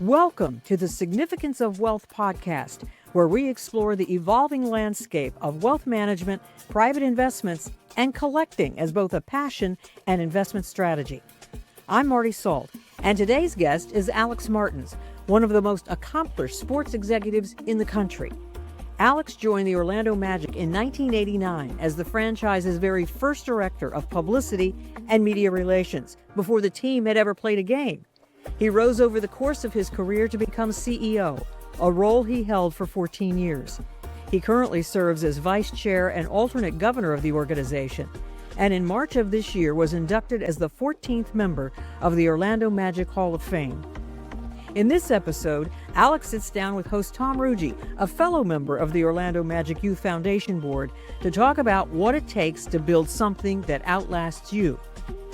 Welcome to the Significance of Wealth podcast, where we explore the evolving landscape of wealth management, private investments, and collecting as both a passion and investment strategy. I'm Marty Salt, and today's guest is Alex Martins, one of the most accomplished sports executives in the country. Alex joined the Orlando Magic in 1989 as the franchise's very first director of publicity and media relations before the team had ever played a game. He rose over the course of his career to become CEO, a role he held for 14 years. He currently serves as vice chair and alternate governor of the organization, and in March of this year was inducted as the 14th member of the Orlando Magic Hall of Fame. In this episode, Alex sits down with host Tom Ruggie, a fellow member of the Orlando Magic Youth Foundation Board, to talk about what it takes to build something that outlasts you.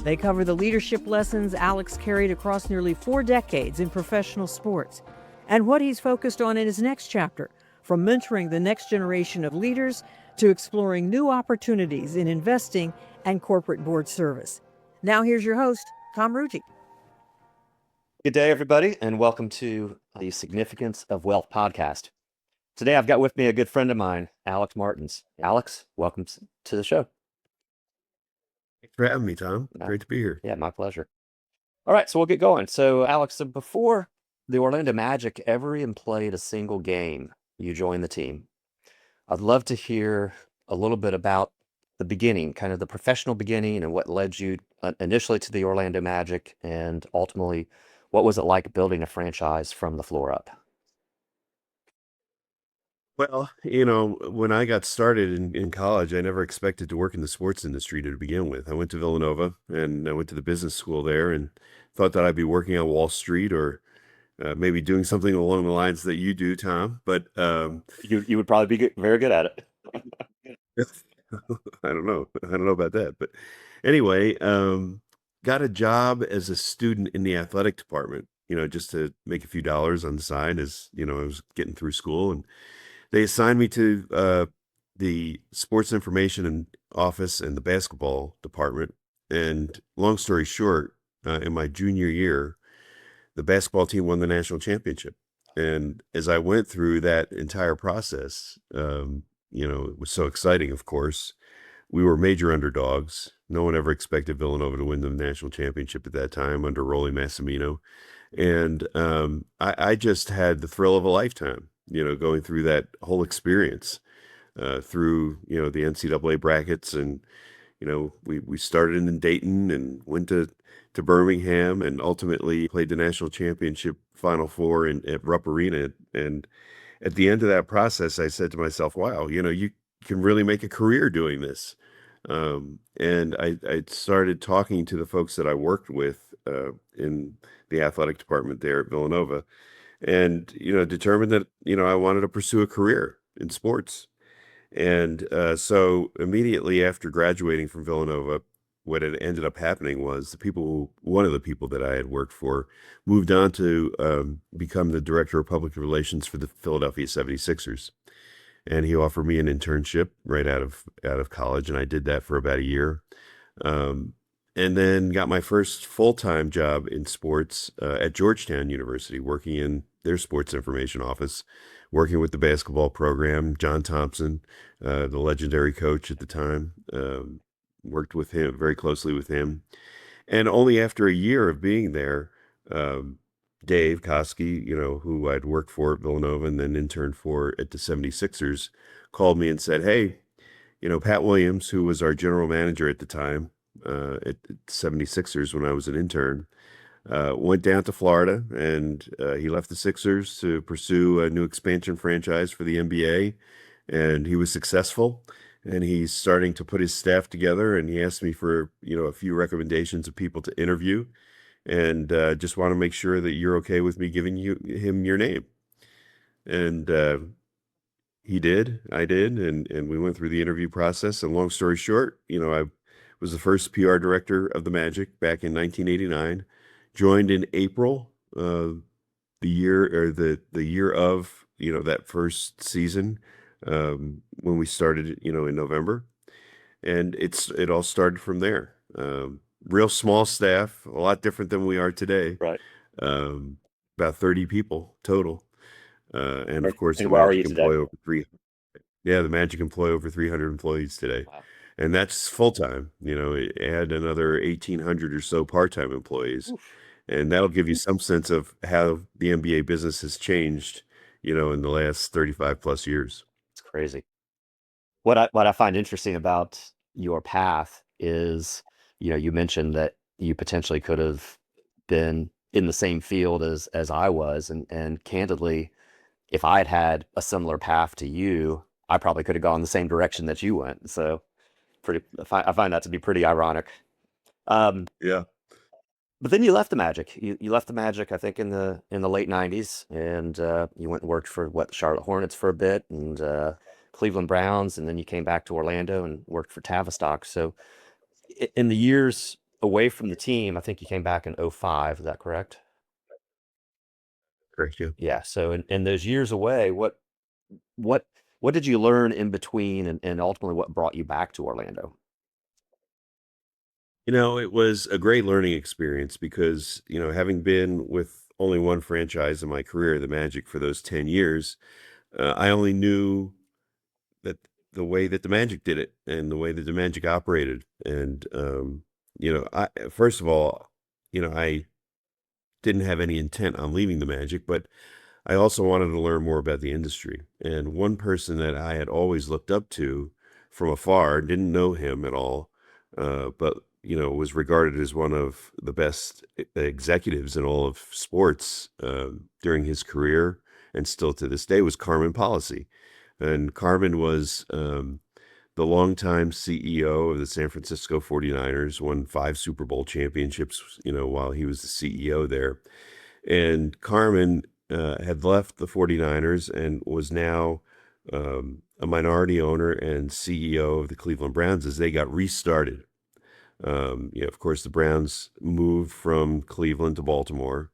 They cover the leadership lessons Alex carried across nearly 4 decades in professional sports, and what he's focused on in his next chapter, from mentoring the next generation of leaders to exploring new opportunities in investing and corporate board service. Now here's your host, Tom Ruggie. Good day, everybody, and welcome to the Significance of Wealth podcast. Today, I've got with me a good friend of mine, Alex Martins. Alex, welcome to the show. Thanks for having me, Tom. Great to be here. Yeah, my pleasure. All right, so we'll get going. So, Alex, before the Orlando Magic ever even played a single game, you joined the team. I'd love to hear a little bit about the beginning, kind of the professional beginning, and what led you initially to the Orlando Magic, and ultimately, what was it like building a franchise from the floor up? Well, when I got started in college, I never expected to work in the sports industry to begin with. I went to Villanova and I went to the business school there and thought that I'd be working on Wall Street or maybe doing something along the lines that you do, Tom. But You would probably be very good at it. I don't know. I don't know about that. But anyway, got a job as a student in the athletic department, just to make a few dollars on the side as, I was getting through school. And they assigned me to the sports information and office and the basketball department. And long story short, in my junior year, the basketball team won the national championship. And as I went through that entire process, it was so exciting, of course. We were major underdogs. No one ever expected Villanova to win the national championship at that time under Rolly Massimino. And I just had the thrill of a lifetime, going through that whole experience through, the NCAA brackets. And, we started in Dayton and went to Birmingham and ultimately played the national championship Final Four at Rupp Arena. And at the end of that process, I said to myself, wow, you can really make a career doing this. And I started talking to the folks that I worked with in the athletic department there at Villanova and, determined that, I wanted to pursue a career in sports. And so immediately after graduating from Villanova, what had ended up happening was one of the people that I had worked for moved on to become the director of public relations for the Philadelphia 76ers. And he offered me an internship right out of college, and I did that for about a year. And then got my first full-time job in sports at Georgetown University, working in their sports information office, working with the basketball program. John Thompson, the legendary coach at the time, worked with him very closely with him. And only after a year of being there, Dave Koski, who I'd worked for at Villanova and then interned for at the 76ers, called me and said, hey, Pat Williams, who was our general manager at the time at 76ers when I was an intern, went down to Florida and he left the Sixers to pursue a new expansion franchise for the NBA. And he was successful. And he's starting to put his staff together. And he asked me for, a few recommendations of people to interview. And just want to make sure that you're okay with me giving him your name. And he did, I did, and we went through the interview process. And long story short, I was the first PR director of the Magic back in 1989. Joined in April, the year of that first season when we started, in November, and it all started from there. Real small staff, a lot different than we are today. Right. about 30 people total. And of course, And the where are you Magic today? employ over three. Yeah, the Magic employ over 300 employees today, Wow. and that's full time. Add another 1,800 or so part time employees, Oof. and that'll give you some sense of how the NBA business has changed. In the last 35 plus years. It's crazy. What I find interesting about your path is, you mentioned that you potentially could have been in the same field as I was, and candidly, if I had had a similar path to you, I probably could have gone the same direction that you went. So I find that to be pretty ironic. Um, Yeah. but then you left the Magic. You left the Magic, I think, in the late '90s, and you went and worked for Charlotte Hornets for a bit, and Cleveland Browns, and then you came back to Orlando and worked for Tavistock. So in the years away from the team, I think you came back in '05. Is that correct? Correct. Yeah. Yeah. So in those years away, what what did you learn in between, and ultimately what brought you back to Orlando? It was a great learning experience because, having been with only one franchise in my career, the Magic, for those 10 years, I only knew that the way that the Magic did it and the way that the Magic operated. And, first of all, I didn't have any intent on leaving the Magic, but I also wanted to learn more about the industry. And one person that I had always looked up to from afar, didn't know him at all, but was regarded as one of the best executives in all of sports during his career, and still to this day, was Carmen Policy. And Carmen was the longtime CEO of the San Francisco 49ers, won 5 Super Bowl championships, while he was the CEO there. And Carmen had left the 49ers and was now a minority owner and CEO of the Cleveland Browns as they got restarted. Of course, the Browns moved from Cleveland to Baltimore.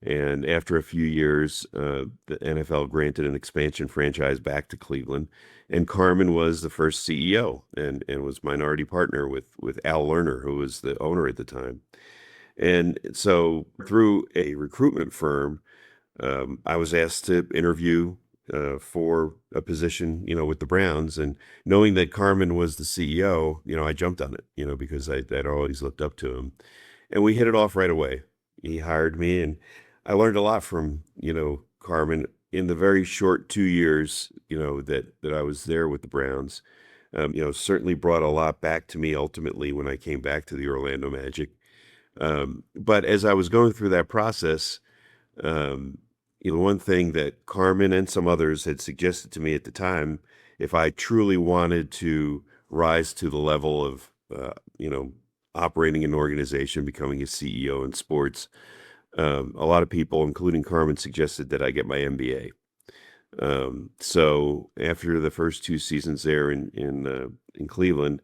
And after a few years, the NFL granted an expansion franchise back to Cleveland. And Carmen was the first CEO and was minority partner with Al Lerner, who was the owner at the time. And so through a recruitment firm, I was asked to interview for a position, with the Browns. And knowing that Carmen was the CEO, I jumped on it, because I'd always looked up to him. And we hit it off right away. He hired me, and I learned a lot from, Carmen in the very short 2 years, that I was there with the Browns. Certainly brought a lot back to me ultimately when I came back to the Orlando Magic. But as I was going through that process, um, one thing that Carmen and some others had suggested to me at the time, if I truly wanted to rise to the level of, operating an organization, becoming a CEO in sports, a lot of people, including Carmen, suggested that I get my MBA. So after the first 2 seasons there in Cleveland,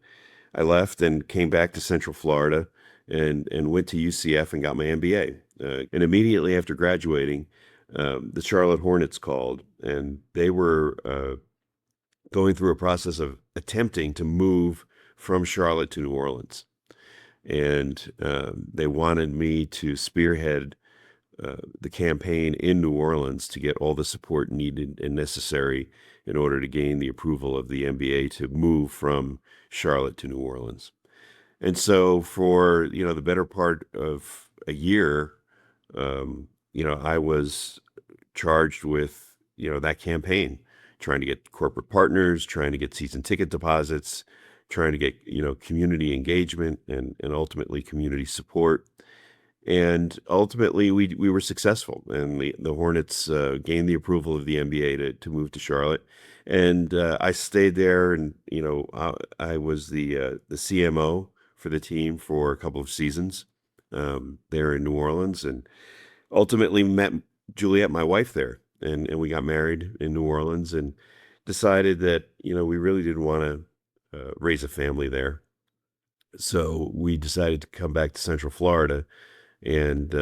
I left and came back to Central Florida and went to UCF and got my MBA. And immediately after graduating, the Charlotte Hornets called, and they were going through a process of attempting to move from Charlotte to New Orleans. And they wanted me to spearhead the campaign in New Orleans to get all the support needed and necessary in order to gain the approval of the NBA to move from Charlotte to New Orleans. And so for, the better part of a year, I was charged with, that campaign, trying to get corporate partners, trying to get season ticket deposits, trying to get, community engagement and ultimately community support. And ultimately, we were successful, and the Hornets gained the approval of the NBA to move to Charlotte. And I stayed there, and I was the CMO for the team for a couple of seasons there in New Orleans, and ultimately met Juliet, my wife, there, and we got married in New Orleans, and decided that we really didn't want to raise a family there. So we decided to come back to Central Florida. And,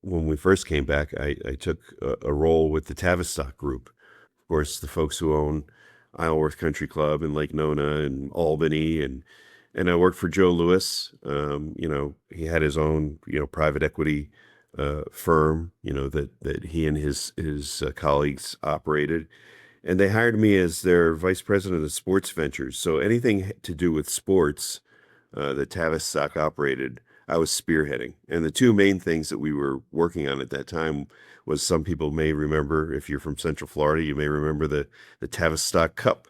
when we first came back, I took a role with the Tavistock Group. Of course, the folks who own Isleworth Country Club and Lake Nona and Albany. And I worked for Joe Lewis. He had his own, private equity firm, that he and his colleagues operated, and they hired me as their vice president of sports ventures. So anything to do with sports that Tavistock operated, I was spearheading. And the two main things that we were working on at that time was, some people may remember, if you're from Central Florida, you may remember the Tavistock Cup,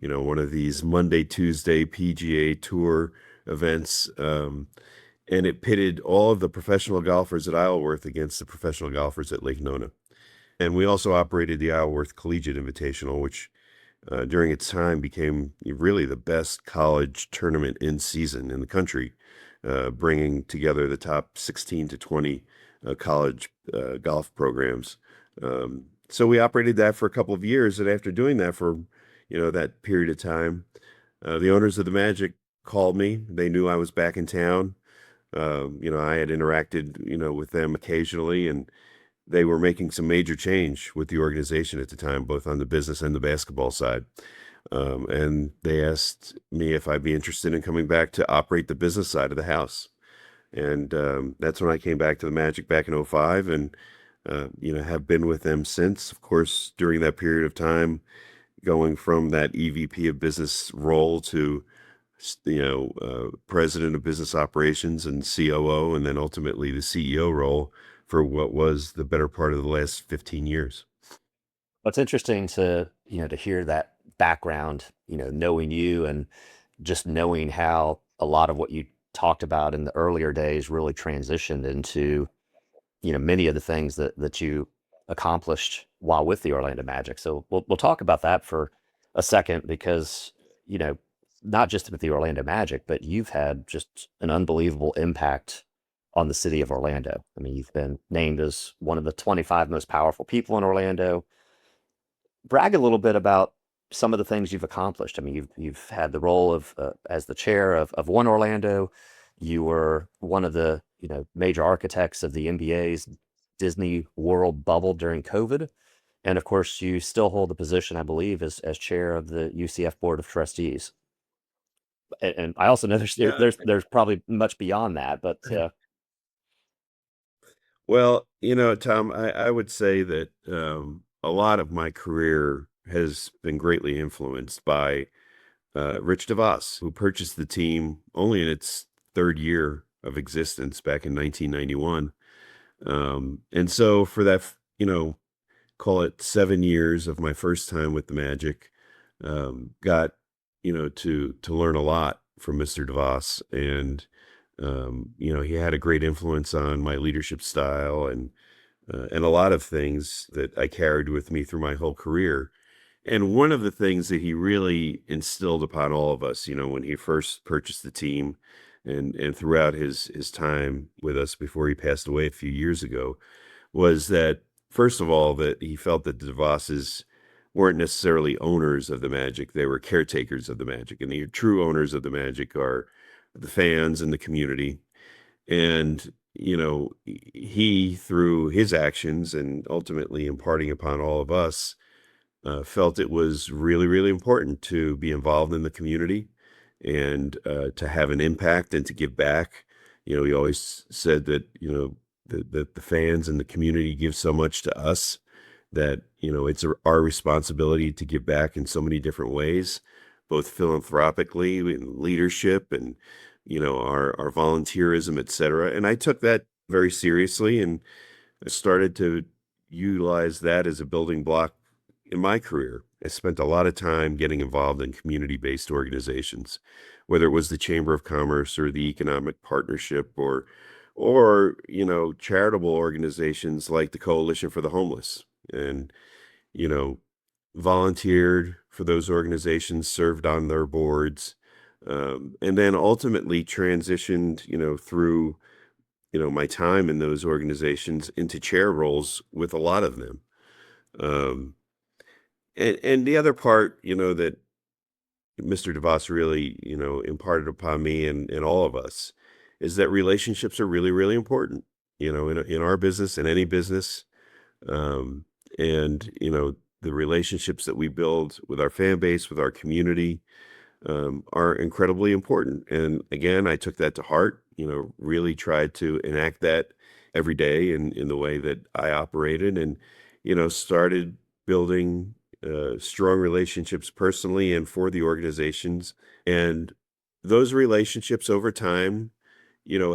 one of these Monday, Tuesday PGA Tour events. And it pitted all of the professional golfers at Isleworth against the professional golfers at Lake Nona. And we also operated the Isleworth Collegiate Invitational, which during its time became really the best college tournament in season in the country, bringing together the top 16 to 20 college golf programs. So we operated that for a couple of years, and after doing that for that period of time, the owners of the Magic called me. They knew I was back in town. I had interacted with them occasionally, and they were making some major change with the organization at the time, both on the business and the basketball side. And they asked me if I'd be interested in coming back to operate the business side of the house. And that's when I came back to the Magic back in '05, and have been with them since. Of course, during that period of time, going from that EVP of business role to president of business operations and COO, and then ultimately the CEO role for what was the better part of the last 15 years. Well, it's interesting to hear that background, knowing you and just knowing how a lot of what you talked about in the earlier days really transitioned into, many of the things that you accomplished while with the Orlando Magic. So we'll talk about that for a second, because, not just with the Orlando Magic, but you've had just an unbelievable impact on the city of Orlando. I mean, you've been named as one of the 25 most powerful people in Orlando. Brag a little bit about some of the things you've accomplished. I mean, you've had the role of as the chair of One Orlando. You were one of the major architects of the NBA's Disney World bubble during COVID, and of course, you still hold the position, I believe, as chair of the UCF Board of Trustees. And I also know there's probably much beyond that, but Well, Tom, I would say that a lot of my career has been greatly influenced by Rich DeVos, who purchased the team only in its third year of existence back in 1991. And so for that, call it 7 years of my first time with the Magic, got, to learn a lot from Mr. DeVos. And, he had a great influence on my leadership style, and a lot of things that I carried with me through my whole career. And one of the things that he really instilled upon all of us, when he first purchased the team, and throughout his time with us before he passed away a few years ago, was that, first of all, that he felt that the DeVosses weren't necessarily owners of the Magic; they were caretakers of the Magic, and the true owners of the Magic are the fans and the community. And he, through his actions and ultimately imparting upon all of us, felt it was really, really important to be involved in the community, and to have an impact and to give back. He always said that, the fans and the community give so much to us, that, it's our responsibility to give back in so many different ways, both philanthropically, in leadership, and, our volunteerism, et cetera. And I took that very seriously, and I started to utilize that as a building block in my career. I spent a lot of time getting involved in community-based organizations, whether it was the Chamber of Commerce or the Economic Partnership, or charitable organizations like the Coalition for the Homeless, and you know volunteered for those organizations, served on their boards, and then ultimately transitioned, through my time in those organizations, into chair roles with a lot of them. Um, and the other part, that Mr. DeVos really, imparted upon me, and all of us, is that relationships are really, really important, in our business, in any business. Um, and, the relationships that we build with our fan base, with our community, are incredibly important. And again, I took that to heart, really tried to enact that every day in the way that I operated, and, started building strong relationships personally and for the organizations. And those relationships over time,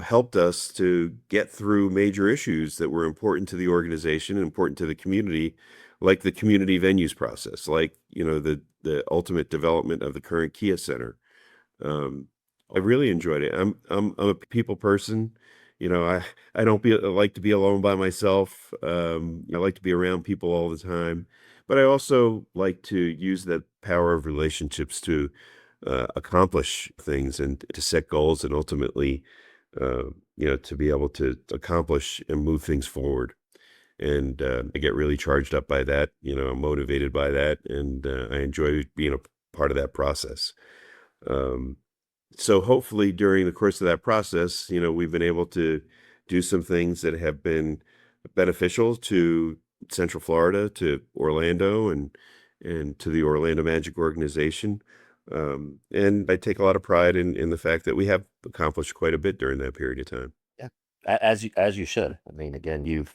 helped us to get through major issues that were important to the organization and important to the community, like the community venues process, like, the ultimate development of the current Kia Center. um, I really enjoyed it. I'm a people person. I don't like to be alone by myself. I like to be around people all the time, but I also like to use that power of relationships to accomplish things and to set goals and ultimately, to be able to accomplish and move things forward. And I get really charged up by that. I'm motivated by that, and I enjoy being a part of that process. Um, so hopefully during the course of that process, we've been able to do some things that have been beneficial to Central Florida, to Orlando, and to the Orlando Magic organization. And I take a lot of pride in the fact that we have accomplished quite a bit during that period of time. Yeah, as you should. I mean, again, you've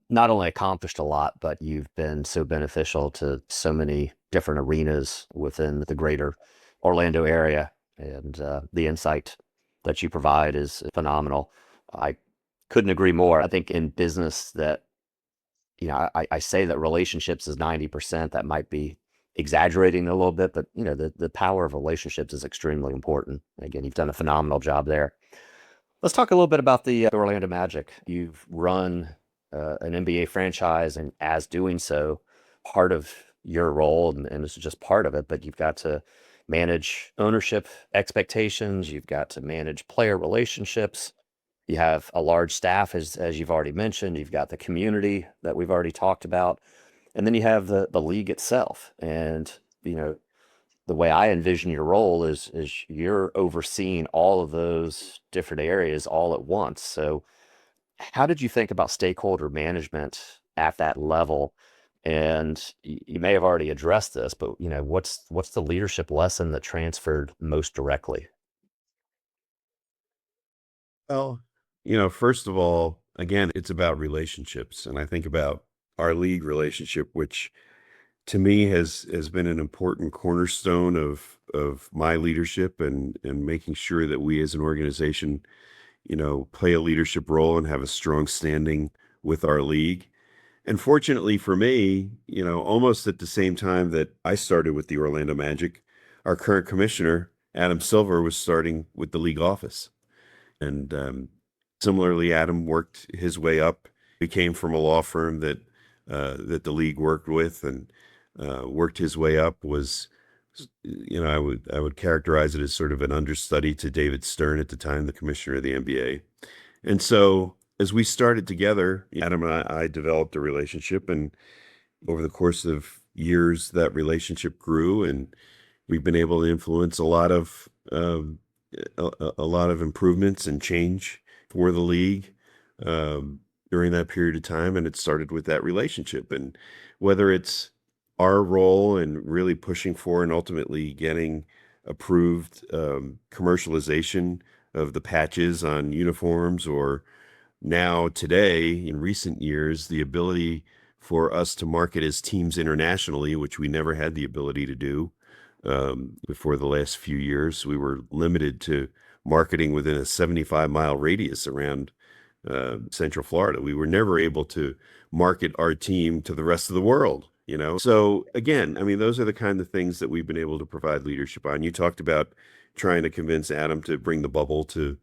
not only accomplished a lot, but you've been so beneficial to so many different arenas within the greater Orlando area, and the insight that you provide is phenomenal. I couldn't agree more. I think in business that, I say that relationships is 90%. That might be exaggerating a little bit, but the power of relationships is extremely important. Again, you've done a phenomenal job there. Let's talk a little bit about the Orlando Magic. You've run an NBA franchise, and as doing so, part of your role, and this is just part of it, but you've got to manage ownership expectations. You've got to manage player relationships. You have a large staff, as you've already mentioned. You've got the community that we've already talked about, and then you have the league itself. And you know, the way I envision your role is you're overseeing all of those different areas all at once. So how did you think about stakeholder management at that level? And you may have already addressed this, but what's the leadership lesson that transferred most directly? Well, first of all, again, it's about relationships. And I think about our league relationship, which to me has been an important cornerstone of my leadership, and making sure that we as an organization, play a leadership role and have a strong standing with our league. And fortunately for me, almost at the same time that I started with the Orlando Magic, our current commissioner, Adam Silver, was starting with the league office. And similarly, Adam worked his way up. He came from a law firm that the league worked with, and worked his way up. Was, I would characterize it as sort of an understudy to David Stern at the time, the commissioner of the NBA. And so as we started together, Adam and I developed a relationship, and over the course of years, that relationship grew, and we've been able to influence a lot of improvements and change for the league during that period of time. And it started with that relationship. And whether it's our role in really pushing for and ultimately getting approved commercialization of the patches on uniforms, or now today in recent years, the ability for us to market as teams internationally, which we never had the ability to do before the last few years. We were limited to marketing within a 75-mile radius around Central Florida. We were never able to market our team to the rest of the world. So again, I mean, those are the kind of things that we've been able to provide leadership on. You talked about trying to convince Adam to bring the bubble to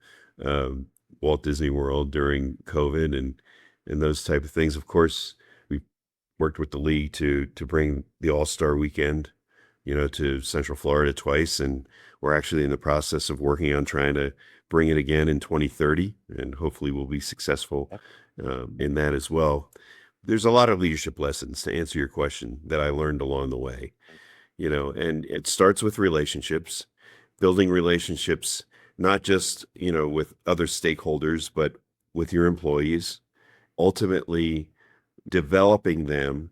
um, Walt Disney World during COVID, and those type of things. Of course, we worked with the league to bring the All-Star weekend, to Central Florida twice, and we're actually in the process of working on trying to bring it again in 2030, and hopefully we'll be successful Yep. in that as well. There's a lot of leadership lessons, to answer your question, that I learned along the way, and it starts with relationships, building relationships, not just, with other stakeholders, but with your employees, ultimately developing them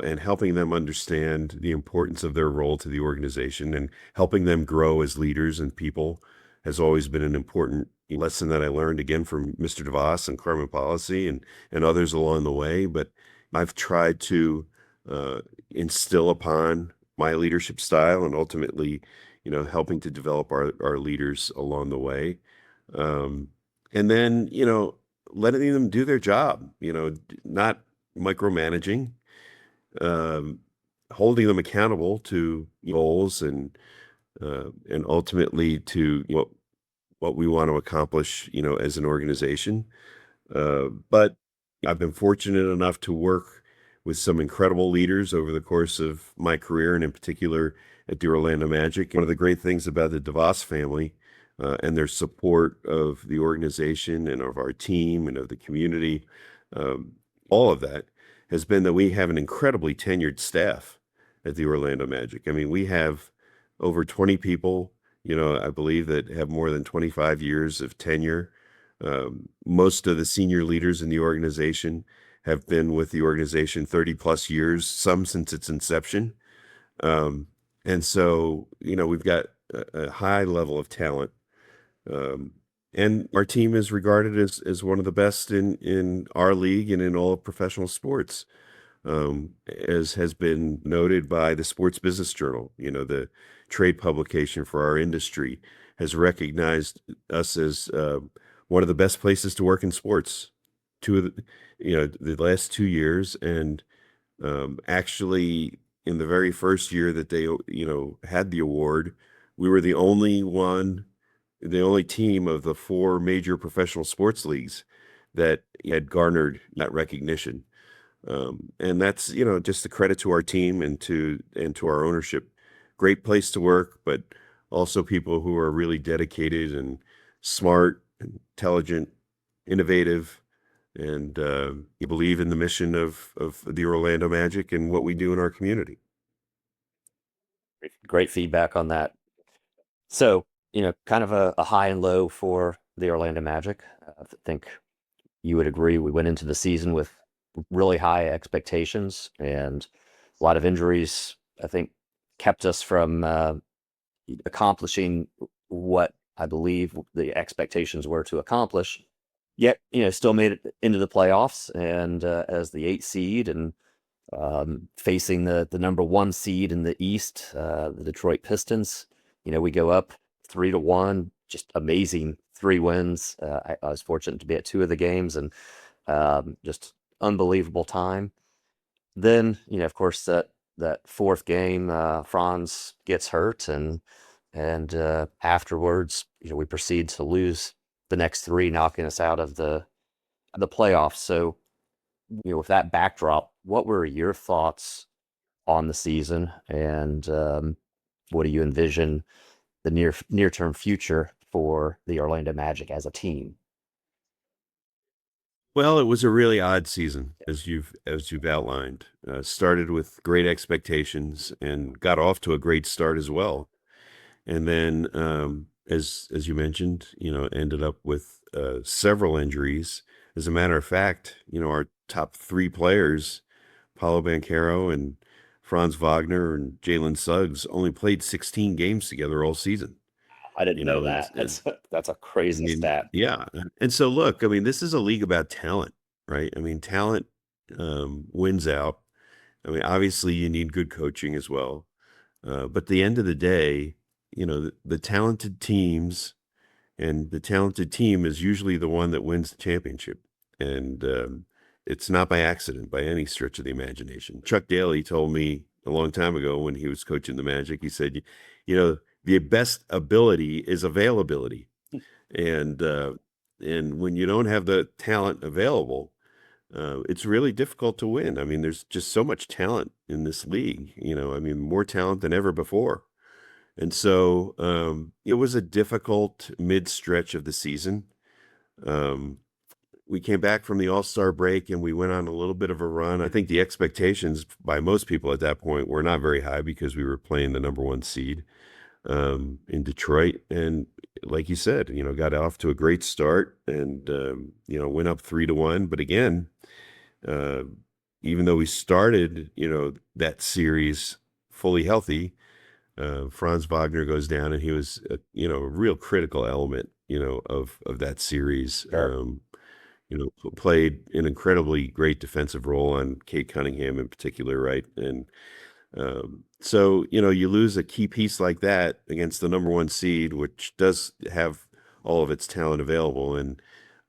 and helping them understand the importance of their role to the organization, and helping them grow as leaders and people has always been an important lesson that I learned again from Mr. DeVos and Carmen Policy and others along the way. But I've tried to uh, instill upon my leadership style and ultimately, helping to develop our leaders along the way. Um, and then, letting them do their job, not micromanaging, um, holding them accountable to goals and ultimately to what we want to accomplish, as an organization. But I've been fortunate enough to work with some incredible leaders over the course of my career, and in particular at the Orlando Magic. One of the great things about the DeVos family and their support of the organization and of our team and of the community, um, all of that has been that we have an incredibly tenured staff at the Orlando Magic. I mean, we have over 20 people, I believe, that have more than 25 years of tenure. Most of the senior leaders in the organization have been with the organization 30 plus years, some since its inception. Um, and so, we've got a high level of talent. Um, and our team is regarded as one of the best in our league and in all of professional sports, as has been noted by the Sports Business Journal. The trade publication for our industry has recognized us as one of the best places to work in sports. Two of the last 2 years, and actually, in the very first year that they had the award, we were the only team of the four major professional sports leagues that had garnered that recognition. And that's, just a credit to our team and to our ownership. Great place to work, but also people who are really dedicated and smart, intelligent, innovative, and you believe in the mission of the Orlando Magic and what we do in our community. Great feedback on that. So, kind of a high and low for the Orlando Magic. I think you would agree we went into the season with really high expectations, and a lot of injuries, I think, kept us from accomplishing what I believe the expectations were to accomplish. Yet, still made it into the playoffs, and as the 8th seed, and facing the number 1 seed in the East, the Detroit Pistons. We go up 3-1, just amazing 3 wins. I was fortunate to be at 2 of the games, and just unbelievable time. Then, of course, that 4th game, Franz gets hurt, and afterwards, we proceed to lose the next 3, knocking us out of the playoffs. So, with that backdrop, what were your thoughts on the season, and what do you envision the near-term future for the Orlando Magic as a team? Well, it was a really odd season, as you've outlined. Started with great expectations and got off to a great start as well. And then, as you mentioned, ended up with several injuries. As a matter of fact, our top 3 players, Paulo Banchero and Franz Wagner and Jalen Suggs, only played 16 games together all season. I didn't You know know, and, that. and That's a I crazy mean, stat. yeah. And so, look, I mean, this is a league about talent, right? I mean, talent wins out. I mean, obviously, you need good coaching as well. But at the end of the day, the talented teams and the talented team is usually the one that wins the championship. And it's not by accident by any stretch of the imagination. Chuck Daly told me a long time ago when he was coaching the Magic, he said, the best ability is availability. And when you don't have the talent available, it's really difficult to win. I mean, there's just so much talent in this league, I mean, more talent than ever before. And so it was a difficult mid stretch of the season. Um, we came back from the All-Star break and we went on a little bit of a run. I think the expectations by most people at that point were not very high because we were playing the number 1 seed in Detroit. And like you said, got off to a great start and, went up 3-1. But again, uh, even though we started, that series fully healthy, Franz Wagner goes down, and he was, a real critical element, of that series. Sure. Played an incredibly great defensive role on Kate Cunningham in particular, right? And so, you lose a key piece like that against the number one seed, which does have all of its talent available, and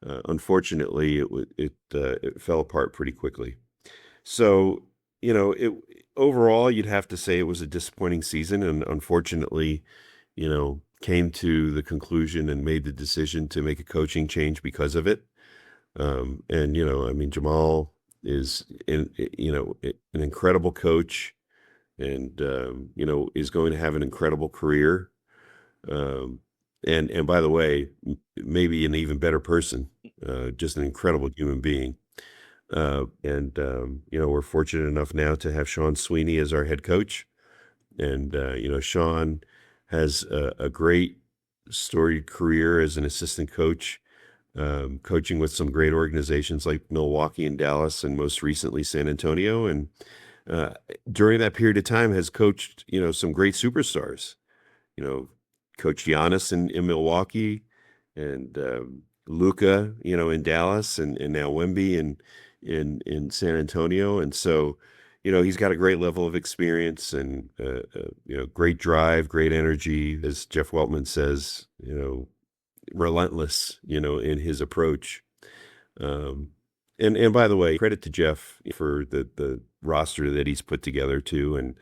unfortunately, it fell apart pretty quickly. So, it overall, you'd have to say it was a disappointing season, and unfortunately, came to the conclusion and made the decision to make a coaching change because of it. And I mean, Jamal is an incredible coach, and is going to have an incredible career. Um, and by the way, maybe an even better person, just an incredible human being. And we're fortunate enough now to have Sean Sweeney as our head coach. And Sean has a great storied career as an assistant coach, coaching with some great organizations like Milwaukee and Dallas, and most recently San Antonio. And uh, during that period of time has coached, some great superstars, you know, coached Giannis in Milwaukee, and Luca, in Dallas, and now Wemby in San Antonio. And so, he's got a great level of experience, and great drive, great energy, as Jeff Weltman says, relentless, in his approach. Um, and by the way, credit to Jeff for the roster that he's put together too, and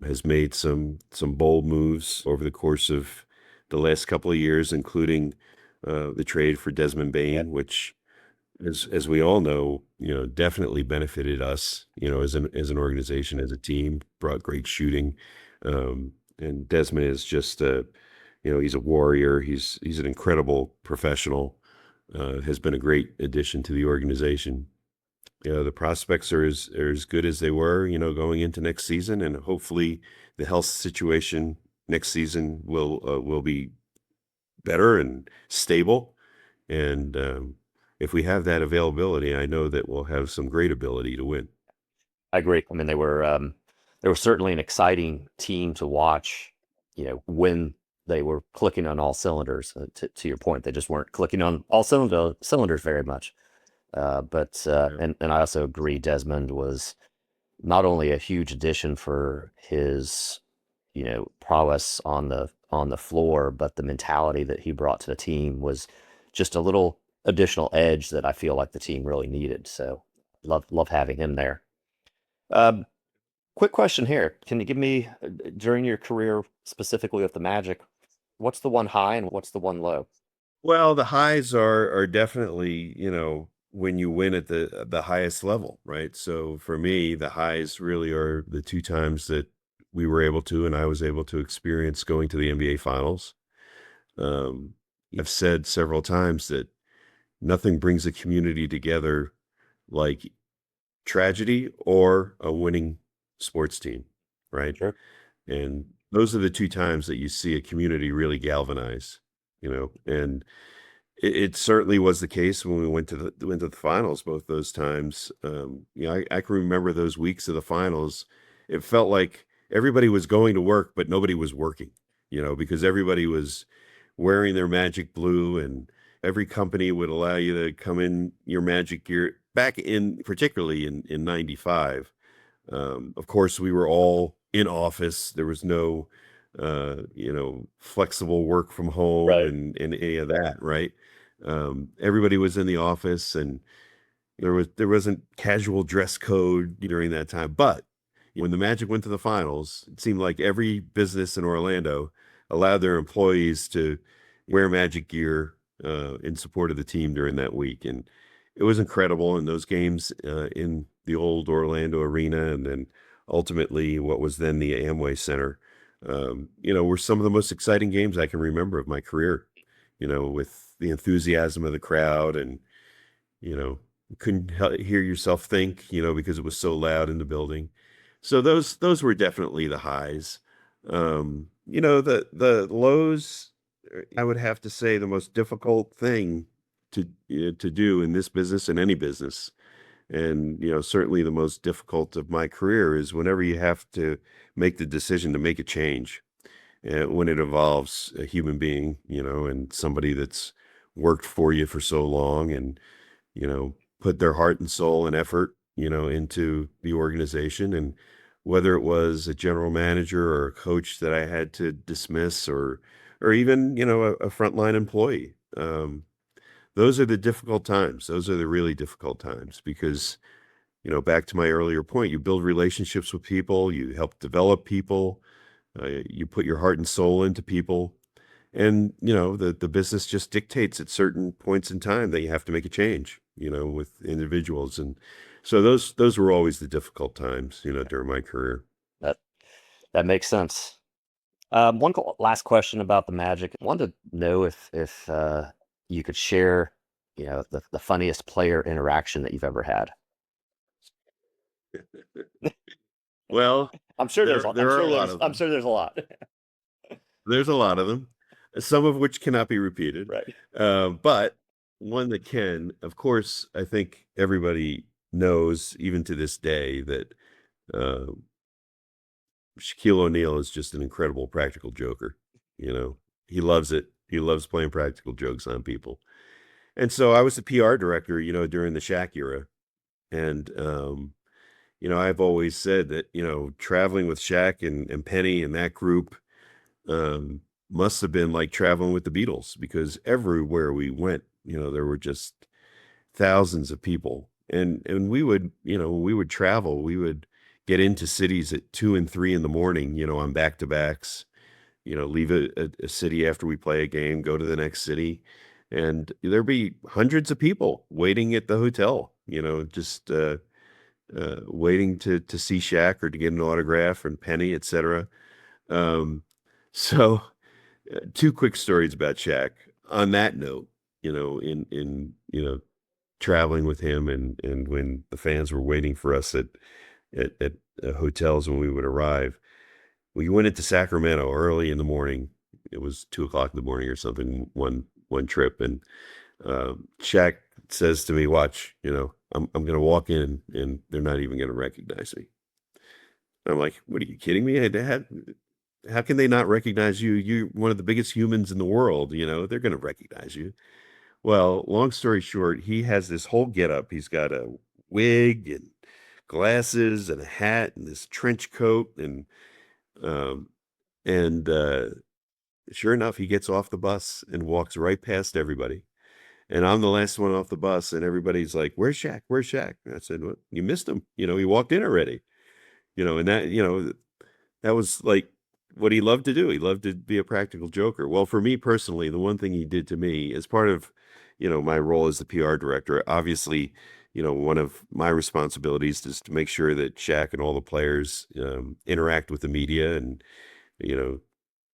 has made some bold moves over the course of the last couple of years, including the trade for Desmond Bain, which, as we all know, definitely benefited us, as an organization, as a team, brought great shooting. And Desmond is just he's a warrior. He's an incredible professional. Has been a great addition to the organization. The prospects are as good as they were, going into next season, and hopefully the health situation next season will be better and stable. And if we have that availability, I know that we'll have some great ability to win. I agree. I mean, they were certainly an exciting team to watch, when they were clicking on all cylinders. To your point, they just weren't clicking on all cylinders very much. And I also agree, Desmond was not only a huge addition for his, prowess on the floor, but the mentality that he brought to the team was just a little additional edge that I feel like the team really needed. So love having him there. Um, Quick question here. Can you give me, during your career, specifically with the Magic, what's the one high and what's the one low? Well, the highs are definitely, when you win at the highest level, right? So for me, the highs really are the two times that we were able to, and I was able to experience going to the NBA Finals. Um, I've said several times that nothing brings a community together like tragedy or a winning sports team, right? Sure. And those are the two times that you see a community really galvanize, and it certainly was the case when we went to the finals both those times. I can remember those weeks of the finals. It felt like everybody was going to work, but nobody was working, because everybody was wearing their Magic blue, and every company would allow you to come in your Magic gear back in, particularly in 95. Of course, we were all in office. There was no, flexible work from home Right. and any of that, right? Everybody was in the office, and there wasn't casual dress code during that time. But when the Magic went to the finals, it seemed like every business in Orlando allowed their employees to wear Magic gear in support of the team during that week, and it was incredible. And those games in the old Orlando arena, and then ultimately what was then the Amway Center, were some of the most exciting games I can remember of my career. With the enthusiasm of the crowd, and you couldn't hear yourself think, because it was so loud in the building. So those were definitely the highs. The lows, I would have to say the most difficult thing to do in this business, in any business, And, certainly the most difficult of my career is whenever you have to make the decision to make a change, when it involves a human being, and somebody that's worked for you for so long and, put their heart and soul and effort, into the organization. And whether it was a general manager or a coach that I had to dismiss or even, a frontline employee, those are the difficult times. Those are the really difficult times because, back to my earlier point, you build relationships with people, you help develop people, you put your heart and soul into people. And, the business just dictates at certain points in time that you have to make a change, with individuals. And so those were always the difficult times, during my career. That makes sense. Last question about the Magic. I wanted to know if you could share, the funniest player interaction that you've ever had. Well, I'm sure there's there are a lot of I'm them. sure there's a lot. There's a lot of them, some of which cannot be repeated. Right. But one that can, of course, I think everybody knows, even to this day, that uh, Shaquille O'Neal is just an incredible practical joker. He loves it. He loves playing practical jokes on people. And so I was the PR director, during the Shaq era. And, I've always said that, traveling with Shaq and Penny and that group um, must have been like traveling with the Beatles because everywhere we went, there were just thousands of people. And we would, when we would travel, we would get into cities at 2 and 3 in the morning, on back to backs, leave a city after we play a game, go to the next city. And there'd be hundreds of people waiting at the hotel, just waiting to see Shaq or to get an autograph and Penny, etc. Um, so two quick stories about Shaq. On that note, in traveling with him and when the fans were waiting for us at hotels when we would arrive, we went into Sacramento early in the morning. It was 2 o'clock in the morning or something. One trip, and Shaq says to me, "Watch, I'm going to walk in and they're not even going to recognize me." And I'm like, "What are you kidding me? How can they not recognize you? You're one of the biggest humans in the world. They're going to recognize you." Well, long story short, he has this whole getup. He's got a wig and glasses and a hat and this trench coat um, and sure enough, he gets off the bus and walks right past everybody. And I'm the last one off the bus, and everybody's like, "Where's Shaq? Where's Shaq?" And I said, "What? You missed him. He walked in already." And that was like what he loved to do. He loved to be a practical joker. Well, for me personally, the one thing he did to me as part of, my role as the PR director, obviously, one of my responsibilities is to make sure that Shaq and all the players interact with the media and, you know,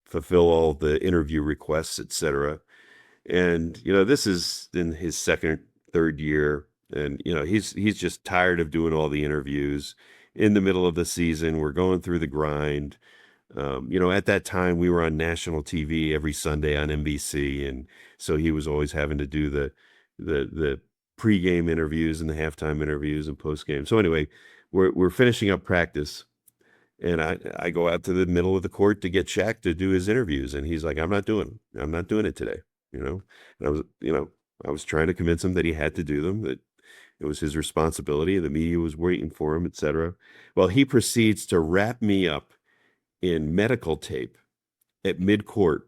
fulfill all the interview requests, etc. And, this is in his second, third year. And, he's just tired of doing all the interviews in the middle of the season. We're going through the grind. At that time we were on national TV every Sunday on NBC. And so he was always having to do the pregame interviews and the halftime interviews and postgame. So anyway, we're finishing up practice. And I go out to the middle of the court to get Shaq to do his interviews. And he's like, I'm not doing it today. And I was trying to convince him that he had to do them, that it was his responsibility. The media was waiting for him, etc. Well, he proceeds to wrap me up in medical tape at mid-court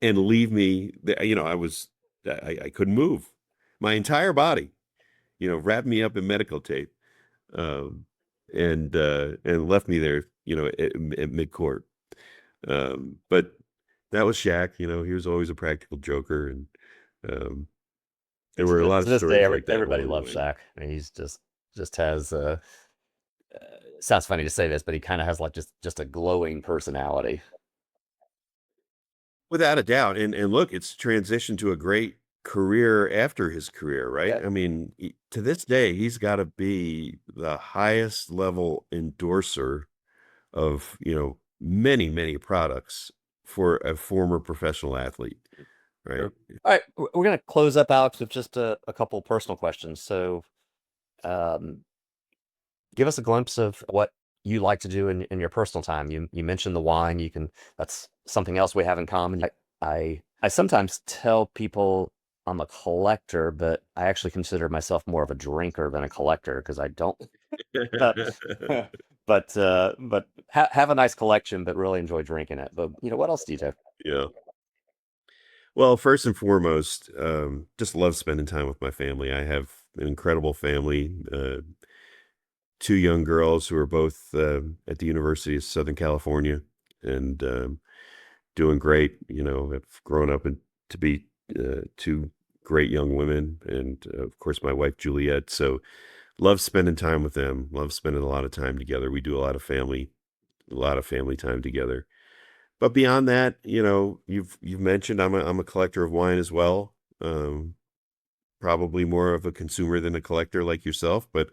and leave me there. I couldn't move. My entire body, wrapped me up in medical tape, um, and left me there, at mid-court. But that was Shaq. He was always a practical joker, and there were a lot To of this day, stories like that everybody along the loves way. Shaq. I mean, he's just has sounds funny to say this, but he kind of has like just a glowing personality. Without a doubt. And look, it's transitioned to a great career after his career, right? Yeah. I mean, to this day, he's got to be the highest level endorser of, many, many products for a former professional athlete, right? Sure. All right, we're going to close up, Alex, with just a couple personal questions. So, Um, give us a glimpse of what you like to do in your personal time. You mentioned the wine. That's something else we have in common. I sometimes tell people I'm a collector, but I actually consider myself more of a drinker than a collector because I don't. But have a nice collection, but really enjoy drinking it. But what else do you do? Yeah. Well, first and foremost, just love spending time with my family. I have an incredible family, two young girls who are both at the University of Southern California and doing great. Have grown up to be two great young women, and of course, my wife Juliet. So, love spending time with them. Love spending a lot of time together. We do a lot of family time together. But beyond that, you've mentioned I'm a collector of wine as well. Probably more of a consumer than a collector like yourself, but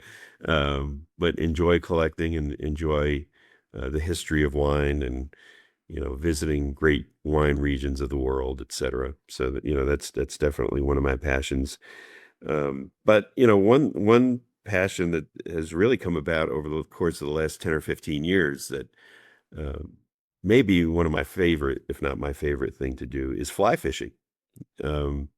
enjoy collecting and enjoy the history of wine and visiting great wine regions of the world, etc. So that that's definitely one of my passions. But one passion that has really come about over the course of the last 10 or 15 years that um, maybe one of my favorite, if not my favorite thing to do is fly fishing. Um,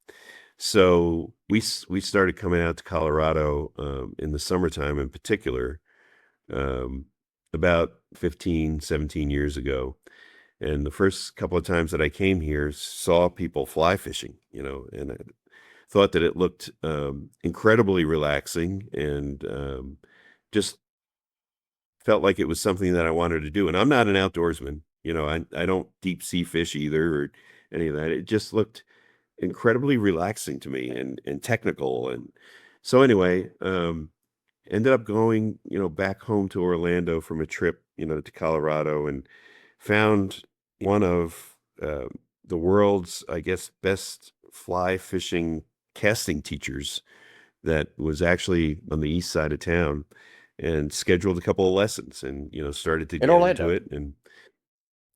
so we started coming out to Colorado in the summertime in particular, um, about 15, 17 years ago. And the first couple of times that I came here, saw people fly fishing, and I thought that it looked incredibly relaxing and just felt like it was something that I wanted to do. And I'm not an outdoorsman, I don't deep sea fish either or any of that. It just looked incredibly relaxing to me and technical. And so anyway, ended up going, back home to Orlando from a trip, to Colorado and found one of the world's, I guess, best fly fishing casting teachers that was actually on the east side of town and scheduled a couple of lessons and, started to In get into Orlando. it and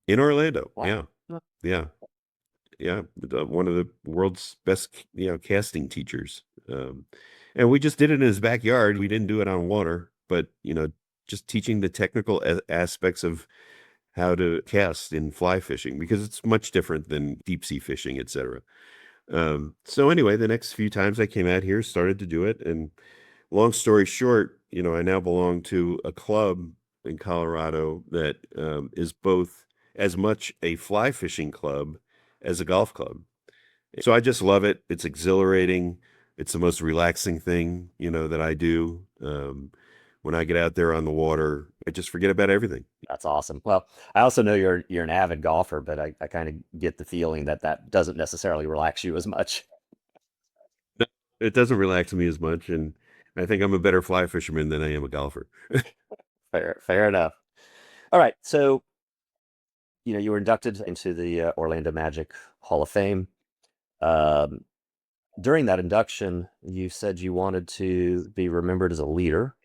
in Orlando. Wow. Yeah. Yeah. Yeah. One of the world's best, casting teachers. Um, and we just did it in his backyard. We didn't do it on water, but, just teaching the technical aspects of how to cast in fly fishing because it's much different than deep sea fishing, etc. So anyway, the next few times I came out here, started to do it, and long story short, I now belong to a club in Colorado that is both as much a fly fishing club as a golf club. So I just love it. It's exhilarating. It's the most relaxing thing, that I do. When I get out there on the water, I just forget about everything. That's awesome. Well, I also know you're an avid golfer, but I kind of get the feeling that that doesn't necessarily relax you as much. No, it doesn't relax me as much, and I think I'm a better fly fisherman than I am a golfer. Fair enough. All right. So, you were inducted into the Orlando Magic Hall of Fame. Um, during that induction, you said you wanted to be remembered as a leader,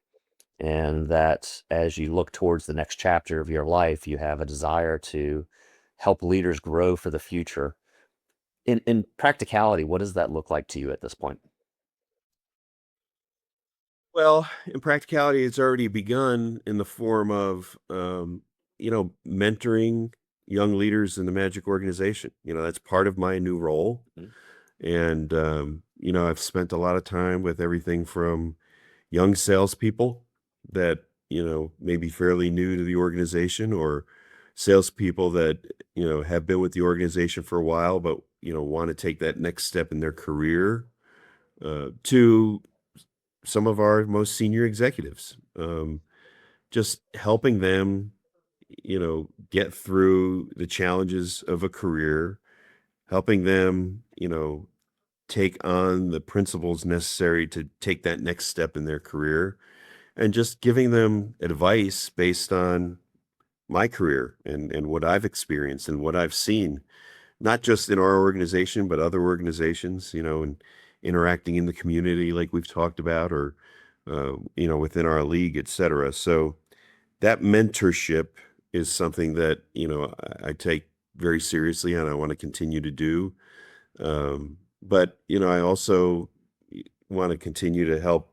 and that as you look towards the next chapter of your life, you have a desire to help leaders grow for the future. In practicality, what does that look like to you at this point? Well, in practicality, it's already begun in the form of, mentoring young leaders in the Magic organization. That's part of my new role. Mhm. And, I've spent a lot of time with everything from young salespeople that, may be fairly new to the organization or salespeople that, have been with the organization for a while, but, want to take that next step in their career to some of our most senior executives. Just helping them, get through the challenges of a career, helping them, take on the principles necessary to take that next step in their career, and just giving them advice based on my career and what I've experienced and what I've seen, not just in our organization, but other organizations, and interacting in the community like we've talked about, or, within our league, et cetera. So that mentorship is something that, I take very seriously and I want to continue to do. But, I also want to continue to help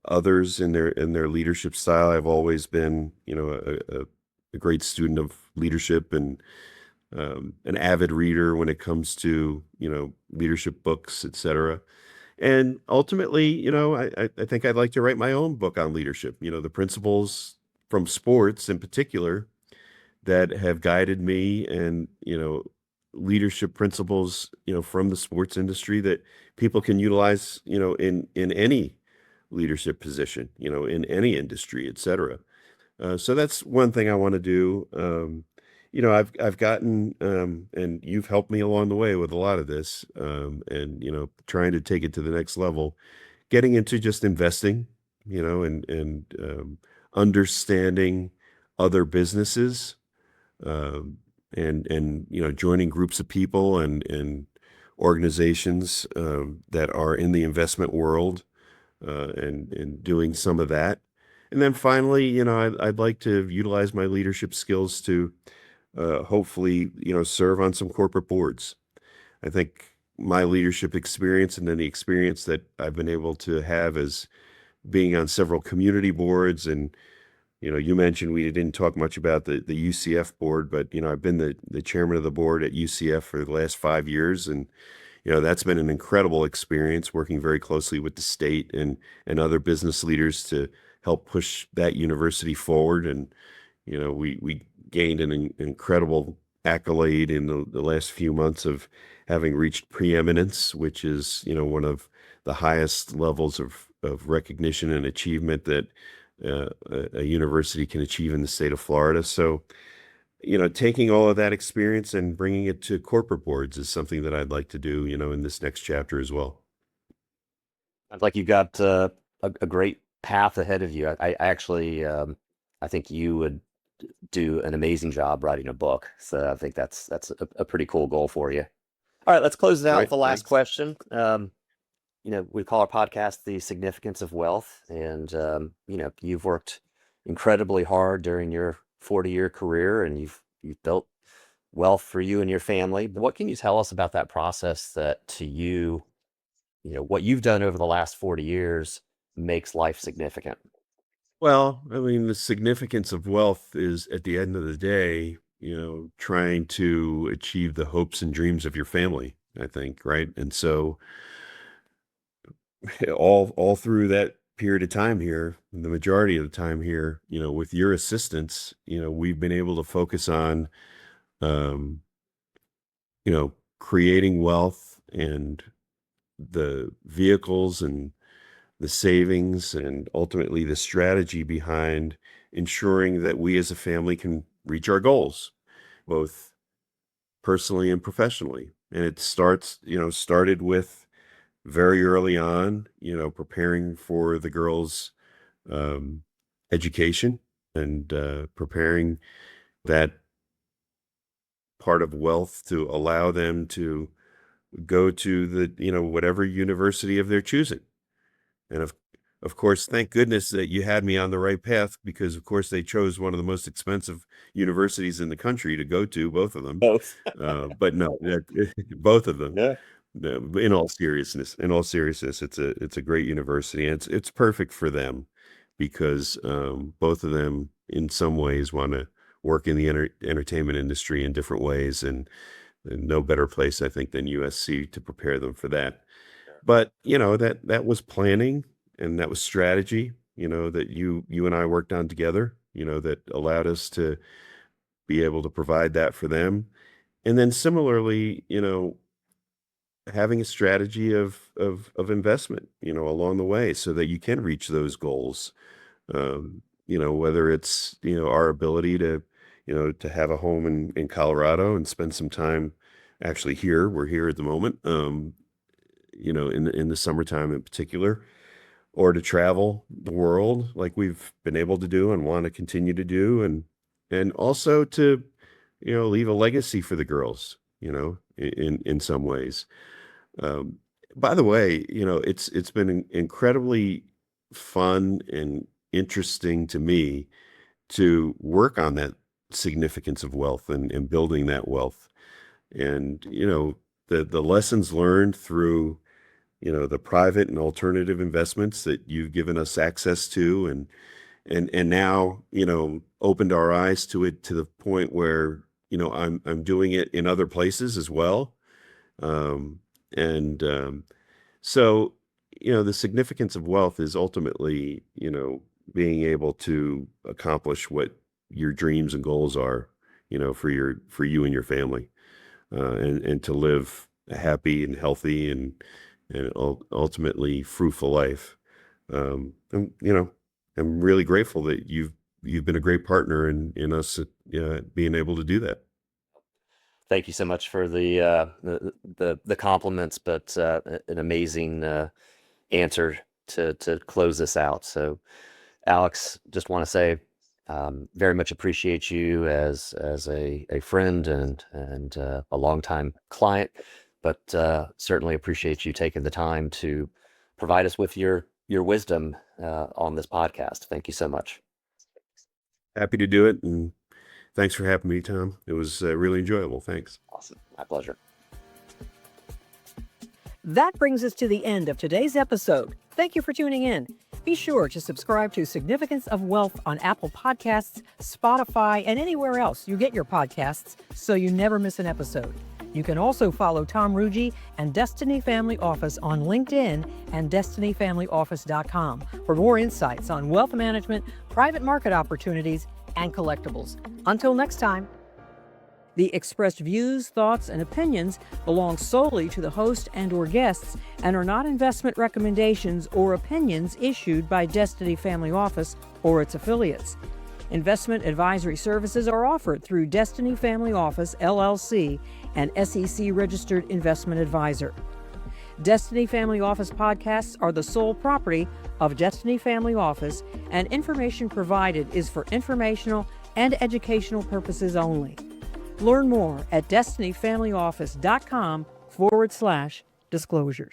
others in their leadership style. I've always been, a great student of leadership and an avid reader when it comes to, leadership books, etc. And ultimately, I think I'd like to write my own book on leadership. The principles from sports in particular that have guided me, and leadership principles from the sports industry that people can utilize in any leadership position, in any industry, etc. So that's one thing I want to do. I've gotten, and you've helped me along the way with a lot of this, and trying to take it to the next level, getting into just investing, and understanding other businesses, and joining groups of people and organizations that are in the investment world, and doing some of that. And then finally, I'd like to utilize my leadership skills to hopefully, serve on some corporate boards. I think my leadership experience and then the experience that I've been able to have as being on several community boards. And you mentioned we didn't talk much about the UCF board, but I've been the chairman of the board at UCF for the last 5 years, and that's been an incredible experience working very closely with the state and other business leaders to help push that university forward. And we gained an incredible accolade in the last few months of having reached preeminence, which is one of the highest levels of recognition and achievement that a university can achieve in the state of Florida. So, taking all of that experience and bringing it to corporate boards is something that I'd like to do, in this next chapter as well. Sounds like you've got a great path ahead of you. I actually, I think you would do an amazing job writing a book. So I think that's a pretty cool goal for you. All right, let's close it out All with right, the last thanks. question. We call our podcast The Significance of Wealth. And, you've worked incredibly hard during your 40-year career, and you've built wealth for you and your family. But what can you tell us about that process that to you, what you've done over the last 40 years makes life significant? Well, I mean, the significance of wealth is at the end of the day, trying to achieve the hopes and dreams of your family, I think, right? And so all through that period of time here, the majority of the time here, with your assistance, we've been able to focus on, um, creating wealth and the vehicles and the savings and ultimately the strategy behind ensuring that we as a family can reach our goals, both personally and professionally. And it started with very early on, preparing for the girls' um, education and preparing that part of wealth to allow them to go to whatever university of their choosing. And of course, thank goodness that you had me on the right path, because of course they chose one of the most expensive universities in the country to go to, both of them. Both. But no, both of them. Yeah. No, in all seriousness, it's a great university, and it's perfect for them because both of them, in some ways, want to work in the entertainment industry in different ways, and no better place, I think, than USC to prepare them for that. But that was planning, and that was strategy, that you and I worked on together, that allowed us to be able to provide that for them. And then similarly, having a strategy of investment, along the way so that you can reach those goals. Whether it's, our ability to have a home in Colorado and spend some time actually here. We're here at the moment, in the summertime in particular, or to travel the world like we've been able to do and want to continue to do, and also to, leave a legacy for the girls, in some ways. Um, by the way, it's been incredibly fun and interesting to me to work on that significance of wealth and building that wealth. And, the lessons learned through, the private and alternative investments that you've given us access to, and now, opened our eyes to it to the point where, I'm doing it in other places as well. And so, the significance of wealth is ultimately, being able to accomplish what your dreams and goals are, for you and your family, and to live a happy and healthy and ultimately fruitful life. And, I'm really grateful that you've been a great partner in us being able to do that. Thank you so much for the compliments, but an amazing answer to close this out. So, Alex, just want to say very much appreciate you as a friend and a longtime client, but certainly appreciate you taking the time to provide us with your wisdom on this podcast. Thank you so much. Happy to do it, and thanks for having me, Tom. It was really enjoyable. Thanks. Awesome. My pleasure. That brings us to the end of today's episode. Thank you for tuning in. Be sure to subscribe to Significance of Wealth on Apple Podcasts, Spotify, and anywhere else you get your podcasts so you never miss an episode. You can also follow Tom Ruggie and Destiny Family Office on LinkedIn and destinyfamilyoffice.com for more insights on wealth management, private market opportunities, and collectibles. Until next time. The expressed views, thoughts, and opinions belong solely to the host and/or guests and are not investment recommendations or opinions issued by Destiny Family Office or its affiliates. Investment advisory services are offered through Destiny Family Office, LLC, an SEC-registered investment advisor. Destiny Family Office podcasts are the sole property of Destiny Family Office, and information provided is for informational and educational purposes only. Learn more at destinyfamilyoffice.com/disclosures.